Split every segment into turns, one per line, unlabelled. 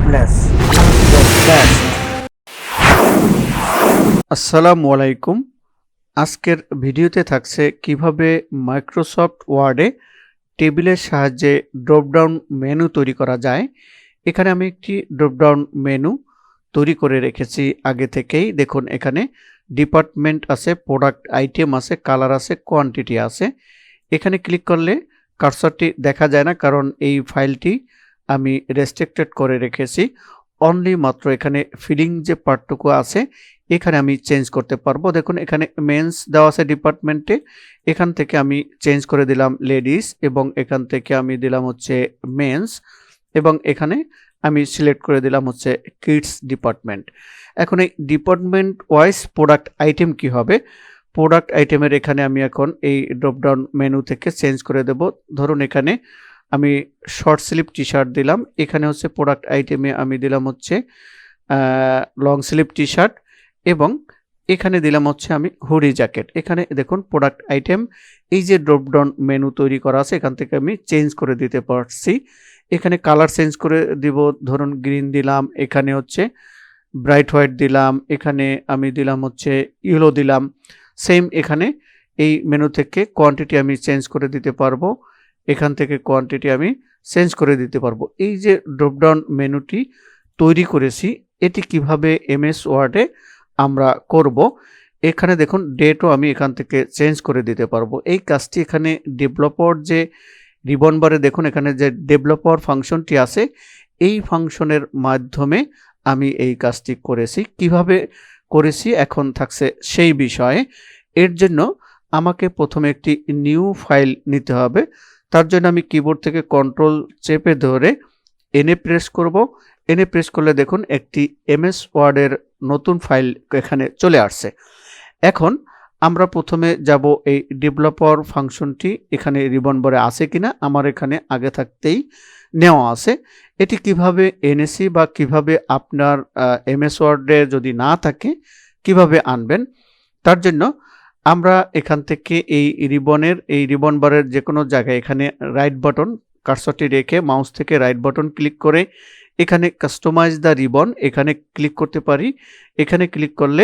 seamless, the best. আসসালামু আলাইকুম। আজকের ভিডিওতে থাকছে কিভাবে মাইক্রোসফট ওয়ার্ডে টেবিলের সাহায্যে ড্রপডাউন মেনু তৈরি করা যায়। এখানে আমি একটি ড্রপডাউন মেনু তৈরি করে রেখেছি আগে থেকেই। দেখুন এখানে ডিপার্টমেন্ট আছে, প্রোডাক্ট আইটেম আছে, কালার আছে, কোয়ান্টিটি আছে। এখানে ক্লিক করলে কার্সরটি দেখা যায় না, কারণ এই ফাইলটি আমি রেস্ট্রিক্টেড করে রেখেছি। অনলি মাত্র এখানে ফিলিং যে পার্টটুকু আছে এখানে আমি চেঞ্জ করতে পারবো। দেখুন এখানে মেন্স দেওয়া আছে ডিপার্টমেন্টে, এখান থেকে আমি চেঞ্জ করে দিলাম লেডিস, এবং এখান থেকে আমি দিলাম হচ্ছে মেন্স, এবং এখানে আমি সিলেক্ট করে দিলাম হচ্ছে কিডস ডিপার্টমেন্ট। এখন এই ডিপার্টমেন্ট ওয়াইজ প্রোডাক্ট আইটেম কি হবে, প্রোডাক্ট আইটেমের এখানে আমি এখন এই ড্রপডাউন মেনু থেকে চেঞ্জ করে দেব। ধরুন এখানে আমি শর্ট স্লিভ টি শার্ট দিলাম, এখানে হচ্ছে প্রোডাক্ট আইটেমে আমি দিলাম হচ্ছে লং স্লিভ টি শার্ট, এবং এখানে দিলাম হচ্ছে আমি হুডি জ্যাকেট। এখানে দেখুন প্রোডাক্ট আইটেম, এই যে ড্রপডাউন মেনু তৈরি করা আছে এখান থেকে আমি চেঞ্জ করে দিতে পারছি। এখানে কালার চেঞ্জ করে দিব, ধরুন গ্রিন দিলাম, এখানে হচ্ছে ব্রাইট হোয়াইট দিলাম, এখানে আমি দিলাম হচ্ছে ইয়েলো দিলাম। সেম এখানে এই মেনু থেকে কোয়ান্টিটি আমি চেঞ্জ করে দিতে পারবো, এখান থেকে কোয়ান্টিটি আমি চেঞ্জ করে দিতে পারবো। এই যে ড্রপডাউন মেনুটি তৈরি করেছি, এটি কিভাবে এমএস ওয়ার্ডে আমরা করব। এখানে দেখুন ডেটও আমি এখান থেকে চেঞ্জ করে দিতে পারবো। এই কাজটি এখানে ডেভেলপার যে রিবন বারে দেখুন এখানে যে ডেভেলপার ফাংশনটি আছে, এই ফাংশনের মাধ্যমে আমি এই কাজটি করেছি। কিভাবে করেছি এখন থাকছে সেই বিষয়ে। এর জন্য আমাকে প্রথমে একটি নিউ ফাইল নিতে হবে। তার জন্য আমি কিবোর্ড থেকে কন্ট্রোল চেপে ধরে এনে প্রেস করব। এনে প্রেস করলে দেখুন একটি এমএস ওয়ার্ডের নতুন ফাইল এখানে চলে আসছে। এখন আমরা প্রথমে যাব এই ডেভেলপার ফাংশনটি এখানে রিবন বারে আছে কিনা, আমার এখানে আগে থাকতেই নেওয়া আছে। এটি কিভাবে এনেছি বা কিভাবে আপনার এমএস ওয়ার্ডে যদি না থাকে কিভাবে আনবেন, তার জন্য আমরা এখান থেকে এই রিবন বারের যে কোনো জায়গায় এখানে রাইট বাটন কার্সরটি রেখে মাউস থেকে রাইট বাটন ক্লিক করে এখানে কাস্টমাইজ দ্য রিবন এখানে ক্লিক করতে পারি। এখানে ক্লিক করলে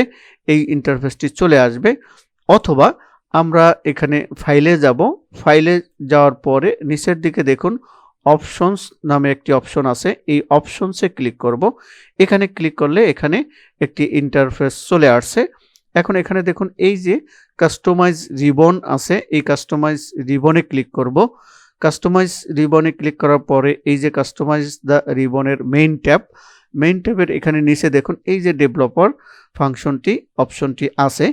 এই ইন্টারফেসটি চলে আসবে। অথবা আমরা এখানে ফাইলে যাব, ফাইলে যাওয়ার পরে নিচের দিকে দেখুন অপশনস নামে একটি অপশন আছে, এই অপশনসে ক্লিক করব। এখানে ক্লিক করলে এখানে একটি ইন্টারফেস চলে আসছে। এখন এখানে দেখুন এই যে কাস্টমাইজ রিবন আছে, এই কাস্টমাইজ রিবনে ক্লিক করব। কাস্টমাইজ রিবনে ক্লিক করার পরে এই যে কাস্টমাইজ দ্য রিবনের মেইন ট্যাবের এখানে নিচে দেখুন এই যে ডেভেলপার ফাংশনটি অপশনটি আছে,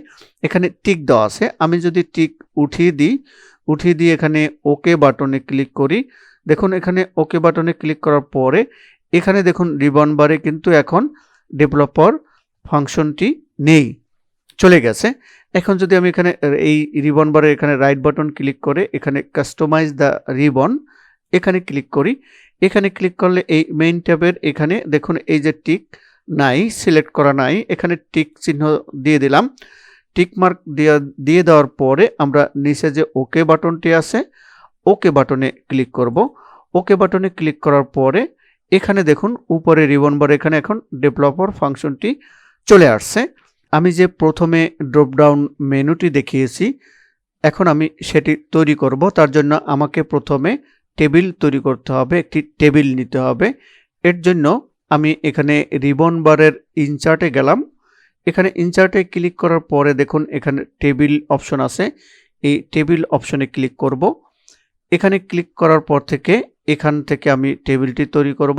এখানে টিক দেওয়া আছে। আমি যদি টিক উঠিয়ে দিই এখানে ওকে বাটনে ক্লিক করি, দেখুন এখানে ওকে বাটনে ক্লিক করার পরে এখানে দেখুন রিবন বারে কিন্তু এখন ডেভেলপার ফাংশনটি নেই, চলে গেছে। এখন যদি আমি এখানে এই রিবন বারে এখানে রাইট বাটন ক্লিক করে এখানে কাস্টমাইজ দ্য রিবন এখানে ক্লিক করি, এখানে ক্লিক করলে এই মেইন ট্যাবের এখানে দেখুন এই যে টিক নাই, সিলেক্ট করা নাই, এখানে টিক চিহ্ন দিয়ে দিলাম। টিক মার্ক দিয়ে দেওয়ার পরে আমরা নিচে যে ওকে বাটনটি আছে ওকে বাটনে ক্লিক করব। ওকে বাটনে ক্লিক করার পরে এখানে দেখুন উপরে রিবন বারে এখানে এখন ডেভেলপার ফাংশনটি চলে আসছে। আমি যে প্রথমে ড্রপডাউন মেনুটি দেখিয়েছি এখন আমি সেটি তৈরি করব। তার জন্য আমাকে প্রথমে টেবিল তৈরি করতে হবে, একটি টেবিল নিতে হবে। এর জন্য আমি এখানে রিবন বারের ইনসার্টে গেলাম, এখানে ইনসার্টে ক্লিক করার পরে দেখুন এখানে টেবিল অপশন আছে, এই টেবিল অপশনে ক্লিক করব। এখানে ক্লিক করার পর থেকে এখান থেকে আমি টেবিলটি তৈরি করব।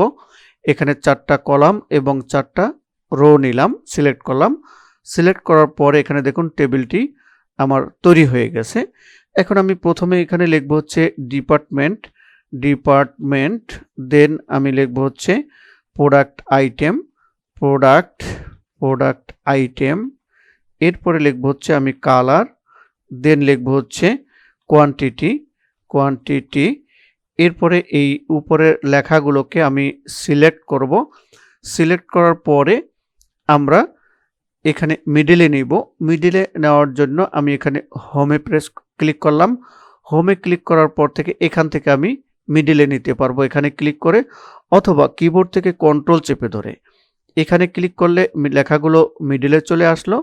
এখানে 4টা কলাম এবং 4টা রো নিলাম, সিলেক্ট করলাম। সিলেক্ট করার পরে এখানে দেখুন টেবিলটি আমার তৈরি হয়ে গেছে। এখন আমি প্রথমে এখানে লিখব হচ্ছে ডিপার্টমেন্ট, দেন আমি লিখব হচ্ছে প্রোডাক্ট আইটেম, এরপরে লিখব হচ্ছে আমি কালার, দেন লিখব হচ্ছে কোয়ান্টিটি, এরপরে এই উপরের লেখাগুলোকে আমি সিলেক্ট করব। সিলেক্ট করার পরে আমরা এখানে মিডিলে নিব। মিডিলে নেওয়ার জন্য আমি এখানে হোমে ক্লিক করলাম। হোমে ক্লিক করার পর থেকে এখান থেকে আমি মিডলে নিতে পারবো এখানে ক্লিক করে, অথবা কিবোর্ড থেকে কন্ট্রোল চেপে ধরে এখানে ক্লিক করলে লেখাগুলো মিডলে চলে আসলো,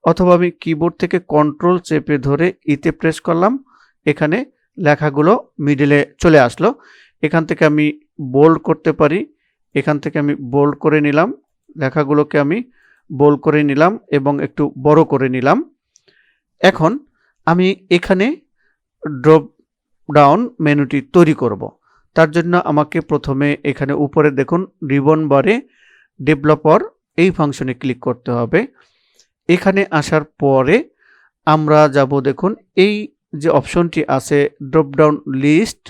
অথবা আমি কিবোর্ড থেকে কন্ট্রোল চেপে ধরে ইতে প্রেস করলাম, এখানে লেখাগুলো মিডলে চলে আসলো। এখান থেকে আমি বোল্ড করতে পারি, এখান থেকে আমি বোল্ড করে নিলাম, লেখাগুলোকে আমি বোল্ড করে নিলাম এবং একটু বড় করে নিলাম। এখন আমি এখানে ড্রপ ডাউন মেনুটি তৈরি করব। তার জন্য আমাকে প্রথমে এখানে উপরে দেখুন রিবন বারে ডেভেলপার এই ফাংশনে ক্লিক করতে হবে। এখানে আসার পরে আমরা যাব, দেখুন এই যে অপশনটি আছে drop down list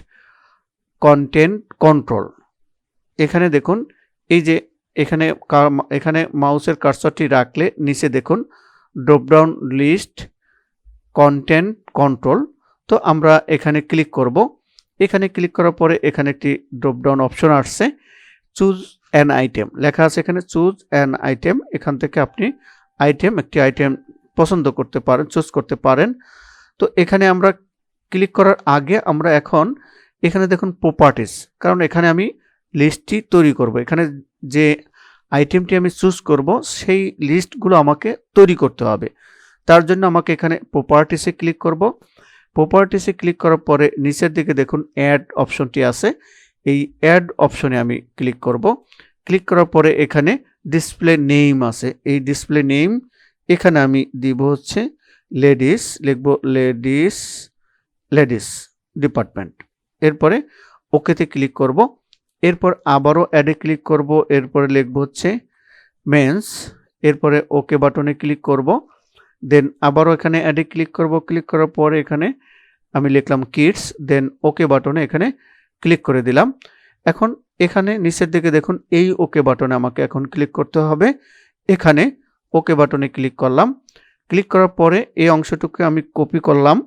content control, এখানে দেখুন এই যে এখানে মাউসের কার্সরটি রাখলে নিচে দেখুন drop down list content control. তো আমরা এখানে ক্লিক করব। এখানে ক্লিক করার পরে এখানে একটি ড্রপ ডাউন অপশন আসছে, চুজ অ্যান আইটেম লেখা আছে, এখানে চুজ অ্যান আইটেম, এখান থেকে আপনি একটি আইটেম পছন্দ করতে পারেন, চুজ করতে পারেন। তো এখানে আমরা ক্লিক করার আগে আমরা এখন এখানে দেখুন প্রপার্টিস, কারণ এখানে আমি লিস্টটি তৈরি করব, এখানে যে আইটেমটি আমি চুজ করব সেই লিস্টগুলো আমাকে তৈরি করতে হবে। তার জন্য আমাকে এখানে প্রপার্টিসে ক্লিক করব। প্রপার্টিসে ক্লিক করার পরে নিচের দিকে দেখুন অ্যাড অপশনটি আছে, এই অ্যাড অপশনে আমি ক্লিক করব। ক্লিক করার পরে এখানে ডিসপ্লে নেম আছে, এই ডিসপ্লে নেম এখানে আমি দিব হচ্ছে লেডিস, লিখব লেডিস ডিপার্টমেন্ট। এরপরে ওকেতে ক্লিক করব। এরপর আবারও অ্যাডে ক্লিক করব, এরপরে লিখব হচ্ছে মেন্স, এরপরে ওকে বাটনে ক্লিক করব। দেন আবারও এখানে অ্যাডে ক্লিক করব, ক্লিক করার পরে এখানে আমি লিখলাম কিডস, দেন ওকে বাটনে এখানে ক্লিক করে দিলাম। এখন এখানে নিচের দিকে দেখুন এই ওকে বাটনে আমাকে এখন ক্লিক করতে হবে, এখানে ওকে বাটনে ক্লিক করলাম। ক্লিক করার পরে এই অংশটুকু আমি কপি করলাম,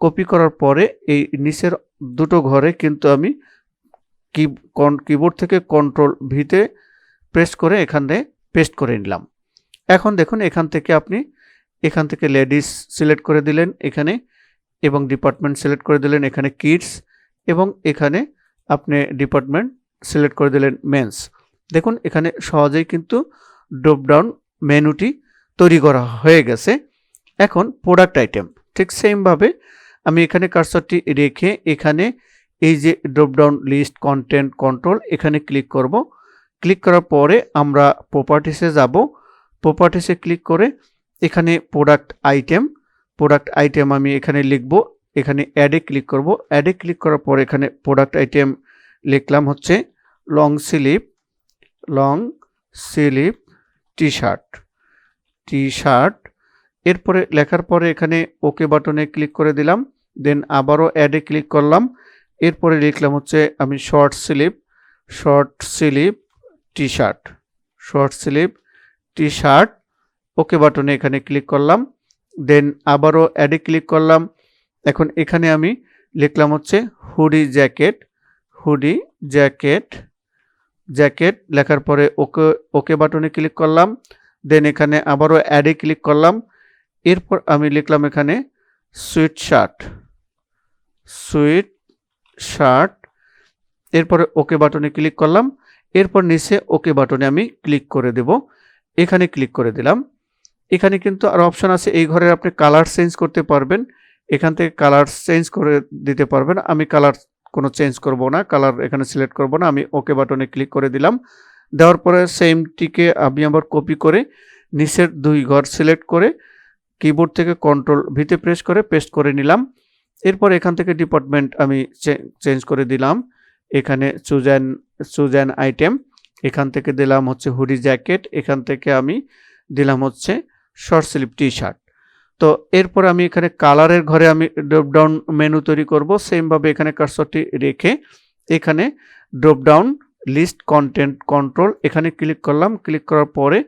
কপি করার পরে এই নিচের দুটো ঘরে কিন্তু আমি কিবোর্ড থেকে কন্ট্রোল ভিতে প্রেস করে এখানে পেস্ট করে নিলাম। এখন দেখুন এখান থেকে লেডিস সিলেক্ট করে দিলেন এখানে, এবং ডিপার্টমেন্ট সিলেক্ট করে দিলেন এখানে কিডস, এবং এখানে আপনি ডিপার্টমেন্ট সিলেক্ট করে দিলেন মেন্স। দেখুন এখানে সহজেই কিন্তু ড্রপ ডাউন মেনুটি তৈরি করা হয়ে গেছে। এখন প্রোডাক্ট আইটেম ঠিক সেমভাবে আমি এখানে কার্সরটি রেখে এখানে এই যে drop down list content control এখানে ক্লিক করব। ক্লিক করার পরে আমরা প্রপার্টিসে যাব, প্রপার্টিসে ক্লিক করে এখানে প্রোডাক্ট আইটেম আমি এখানে লিখব, এখানে অ্যাডে ক্লিক করব। অ্যাডে ক্লিক করার পর এখানে প্রোডাক্ট আইটেম লিখলাম হচ্ছে লং স্লিভ টি শার্ট। এরপরে লেখার পরে এখানে ওকে বাটনে ক্লিক করে দিলাম, দেন আবারও অ্যাডে ক্লিক করলাম। এরপরে লিখলাম হচ্ছে আমি শর্ট স্লিভ টি শার্ট, ওকে বাটনে এখানে ক্লিক করলাম, দেন আবারও অ্যাডে ক্লিক করলাম। এখন এখানে আমি লিখলাম হচ্ছে হুডি জ্যাকেট লেখার পরে ওকে বাটনে ক্লিক করলাম, দেন এখানে আবারও অ্যাডে ক্লিক করলাম। এরপর আমি লিখলাম এখানে সুইট শার্ট, এরপরে ওকে বাটনে ক্লিক করলাম। এরপর নিচে ওকে বাটনে আমি ক্লিক করে দেব, এখানে ক্লিক করে দিলাম। এখানে কিন্তু আরো অপশন আছে, এই ঘরে আপনি কালার চেঞ্জ করতে পারবেন, এখান থেকে কালার চেঞ্জ করে দিতে পারবেন। আমি কালার কোনো চেঞ্জ করব না, কালার এখানে সিলেক্ট করব না, আমি ওকে বাটনে ক্লিক করে দিলাম। দেওয়ার পরে সেমটিকে আমি আবার কপি করে নিচের দুই ঘর সিলেক্ট করে কিবোর্ড থেকে কন্ট্রোল ভিতে প্রেস করে পেস্ট করে নিলাম। এরপর এখান থেকে ডিপার্টমেন্ট আমি চেঞ্জ করে দিলাম, এখানে চুজ অ্যান আইটেম, এখান থেকে দিলাম হচ্ছে হুডি জ্যাকেট, এখান থেকে আমি দিলাম হচ্ছে শর্ট স্লিভ টি শার্ট। তো এরপর আমি এখানে কালারের ঘরে আমি ড্রপ ডাউন মেনু তৈরি করব। সেমভাবে এখানে কার্সরটি রেখে এখানে drop down list content control এখানে ক্লিক করলাম। ক্লিক করার পরে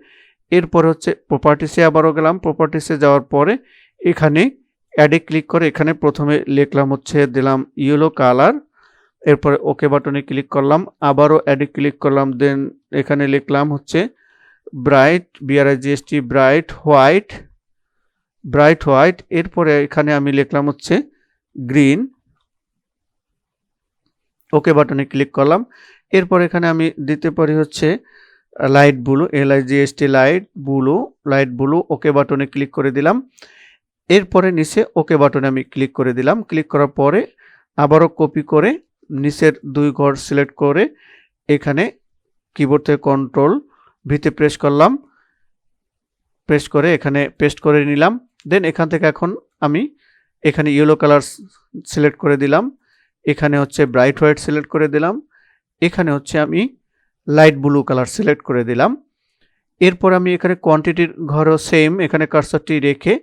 এরপর হচ্ছে প্রপার্টিসে আবারও গেলাম, প্রপার্টিসে যাওয়ার পরে এখানে অ্যাডে ক্লিক করে এখানে প্রথমে লিখলাম হচ্ছে দিলাম ইয়েলো কালার, এরপরে ওকে বাটনে ক্লিক করলাম, আবারও অ্যাডে ক্লিক করলাম, দেন এখানে লিখলাম হচ্ছে ব্রাইট হোয়াইট, এরপরে এখানে আমি লিখলাম হচ্ছে গ্রিন, ওকে বাটনে ক্লিক করলাম। এরপর এখানে আমি দিতে পারি হচ্ছে light blue, LIGST light blue ওকে বাটনে ক্লিক করে দিলাম। এরপরে নিচে ওকে বাটনে আমি ক্লিক করে দিলাম। ক্লিক করার পরে আবারও কপি করে নিচের 2 ঘর সিলেক্ট করে এখানে কিবোর্ড থেকে কন্ট্রোল ভিতে প্রেস করলাম, প্রেস করে এখানে পেস্ট করে নিলাম। দেন এখান থেকে এখন আমি এখানে ইয়েলো কালার সিলেক্ট করে দিলাম, এখানে হচ্ছে ব্রাইট হোয়াইট সিলেক্ট করে দিলাম, এখানে হচ্ছে আমি লাইট ব্লু কালার সিলেক্ট করে দিলাম। এরপর আমি এখানে কোয়ান্টিটির ঘরও সেম এখানে কার্সরটি রেখে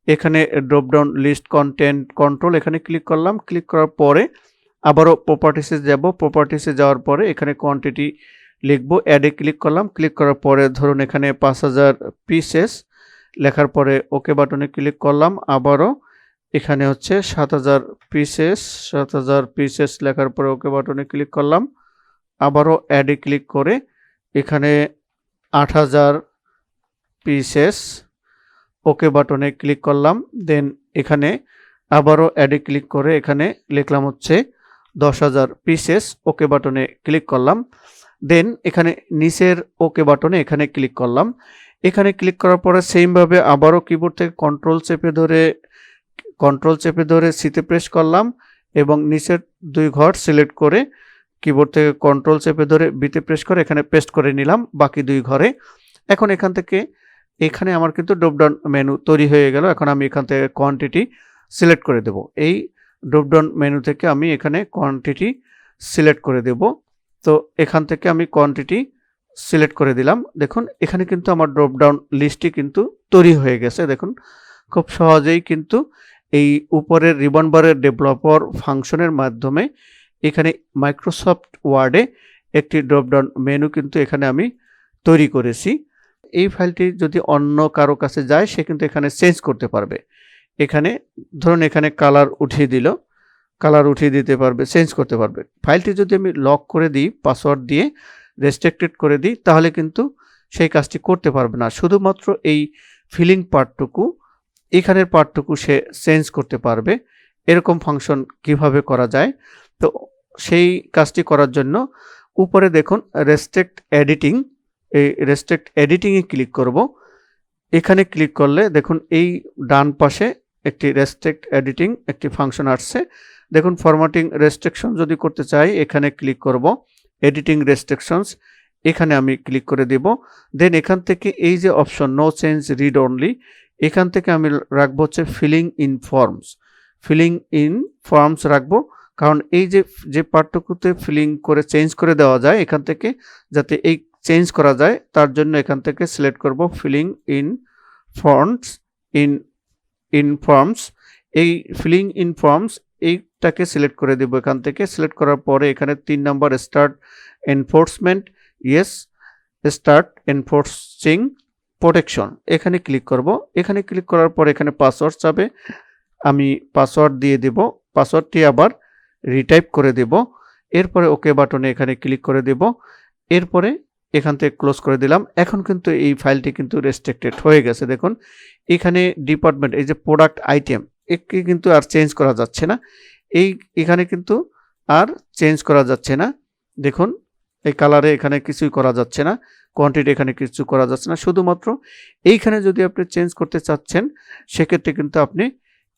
এখানে drop down list content control এখানে ক্লিক করলাম। ক্লিক করার পরে আবারও প্রপার্টিসে যাব, প্রপার্টিসে যাওয়ার পরে এখানে কোয়ান্টিটি লিখব, অ্যাডে ক্লিক করলাম। ক্লিক করার পরে ধরুন এখানে 5000 পিসেস লেখার পরে ওকে বাটনে ক্লিক করলাম। আবারও এখানে হচ্ছে 7000 পিসেস লেখার পরে ওকে বাটনে ক্লিক করলাম। আবারও অ্যাডে ক্লিক করে এখানে 8000 পিসেস ওকে বাটনে ক্লিক করলাম। দেন এখানে আবারও অ্যাডে ক্লিক করে এখানে লিখলাম হচ্ছে 10000 পিসেস ওকে বাটনে ক্লিক করলাম। দেন এখানে নিচের ওকে বাটনে এখানে ক্লিক করলাম। এখানে ক্লিক করার পরে সেমভাবে আবারও কিবোর্ড থেকে কন্ট্রোল চেপে ধরে সিতে প্রেস করলাম এবং নিচের 2 ঘর সিলেক্ট করে কিবোর্ড থেকে কন্ট্রোল চেপে ধরে বিতে প্রেস করে এখানে পেস্ট করে নিলাম বাকি 2 ঘরে। এখন এখান থেকে এখানে আমার কিন্তু ড্রপডাউন মেনু তৈরি হয়ে গেল। এখন আমি এখান থেকে কোয়ান্টিটি সিলেক্ট করে দেব। এই ড্রপডাউন মেনু থেকে আমি এখানে কোয়ান্টিটি সিলেক্ট করে দেব। তো এখান থেকে আমি কোয়ান্টিটি সিলেক্ট করে দিলাম। দেখুন এখানে কিন্তু আমার ড্রপডাউন লিস্টটি কিন্তু তৈরি হয়ে গেছে। দেখুন খুব সহজেই কিন্তু এই উপরের রিবন বারের ডেভেলপার ফাংশনের মাধ্যমে এখানে মাইক্রোসফট ওয়ার্ডে একটি ড্রপডাউন মেনু কিন্তু এখানে আমি তৈরি করেছি। এই ফাইলটি যদি অন্য কারো কাছে যায় সে কিন্তু এখানে চেঞ্জ করতে পারবে। এখানে ধরুন এখানে কালার উঠিয়ে দিতে পারবে, চেঞ্জ করতে পারবে। ফাইলটি যদি আমি লক করে দিই, পাসওয়ার্ড দিয়ে রেস্ট্রিক্টেড করে দিই, তাহলে কিন্তু সেই কাজটি করতে পারবে না। শুধুমাত্র এই ফিলিং পার্টটুকু, এখানের পার্টটুকু সে চেঞ্জ করতে পারবে। এরকম ফাংশন কিভাবে করা যায়, তো সেই কাজটি করার জন্য উপরে দেখুন রেস্ট্রিক্ট এডিটিং, এই রেস্ট্রিক্ট এডিটিংয়ে ক্লিক করব। এখানে ক্লিক করলে দেখুন এই ডান পাশে একটি রেস্ট্রিক্ট এডিটিং একটি ফাংশন আসছে। দেখুন ফরম্যাটিং রেস্ট্রিকশন যদি করতে চাই এখানে ক্লিক করব, এডিটিং রেস্ট্রিকশনস এখানে আমি ক্লিক করে দেব। দেন এখান থেকে এই যে option no change read only, এখান থেকে আমি রাখবো হচ্ছে ফিলিং ইন ফর্মস রাখবো, কারণ এই যে পার্টটুকুতে ফিলিং করে চেঞ্জ করে দেওয়া যায় এখান থেকে যাতে এই চেঞ্জ করা যায় তার জন্য এখান থেকে সিলেক্ট করব ফিলিং ইন ফর্মস। এই ফিলিং ইন ফর্মস এইটাকে সিলেক্ট করে দেব। এখান থেকে সিলেক্ট করার পরে এখানে 3 নম্বর স্টার্ট এনফোর্সিং প্রোটেকশন এখানে ক্লিক করব। এখানে ক্লিক করার পর এখানে পাসওয়ার্ড চাবে, আমি পাসওয়ার্ড দিয়ে দেব। পাসওয়ার্ডটি আবার রিটাইপ করে দেব। এরপরে ওকে বাটনে এখানে ক্লিক করে দেব। এরপরে এখান থেকে ক্লোজ করে দিলাম। এখন কিন্তু এই ফাইলটি কিন্তু রেস্ট্রিক্টেড হয়ে গেছে। দেখুন এখানে ডিপার্টমেন্ট, এই যে প্রোডাক্ট আইটেম একে কিন্তু আর চেঞ্জ করা যাচ্ছে না। এখানে কিন্তু আর চেঞ্জ করা যাচ্ছে না। দেখুন এই কালারে এখানে কিছুই করা যাচ্ছে না, কোয়ান্টিটি এখানে কিছু করা যাচ্ছে না। শুধুমাত্র এইখানে যদি আপনি চেঞ্জ করতে চাচ্ছেন সেক্ষেত্রে কিন্তু আপনি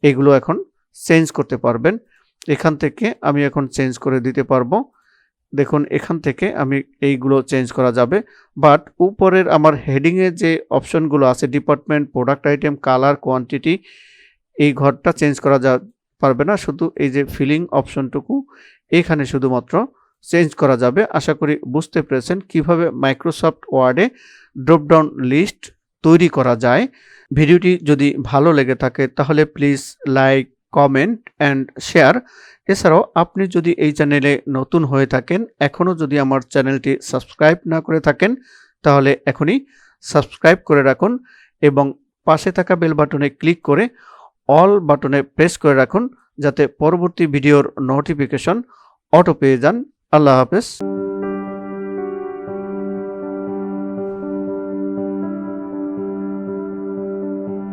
এগুলো এখন চেঞ্জ করতে পারবেন। এখান থেকে আমি এখন চেঞ্জ করে দিতে পারবো। দেখুন এখান থেকে আমি এইগুলো চেঞ্জ করা যাবে, বাট উপরের আমার হেডিংয়ে যে অপশনগুলো আছে department, product item, colour, quantity, এই ঘরটা চেঞ্জ করা পারবে না। শুধু এই যে ফিলিং অপশনটুকু এখানে শুধুমাত্র চেঞ্জ করা যাবে। আশা করি বুঝতে পেরেছেন কিভাবে মাইক্রোসফট ওয়ার্ডে ড্রপডাউন লিস্ট তৈরি করা যায়। ভিডিওটি যদি ভালো লেগে থাকে তাহলে please like, comment and share. এছাড়াও আপনি যদি এই চ্যানেলে নতুন হয়ে থাকেন, এখনও যদি আমার চ্যানেলটি সাবস্ক্রাইব না করে থাকেন তাহলে এখনই সাবস্ক্রাইব করে রাখুন এবং পাশে থাকা বেল বাটনে ক্লিক করে অল বাটনে প্রেস করে রাখুন যাতে পরবর্তী ভিডিওর নোটিফিকেশন অটো পেয়ে যান। আল্লাহ হাফেজ।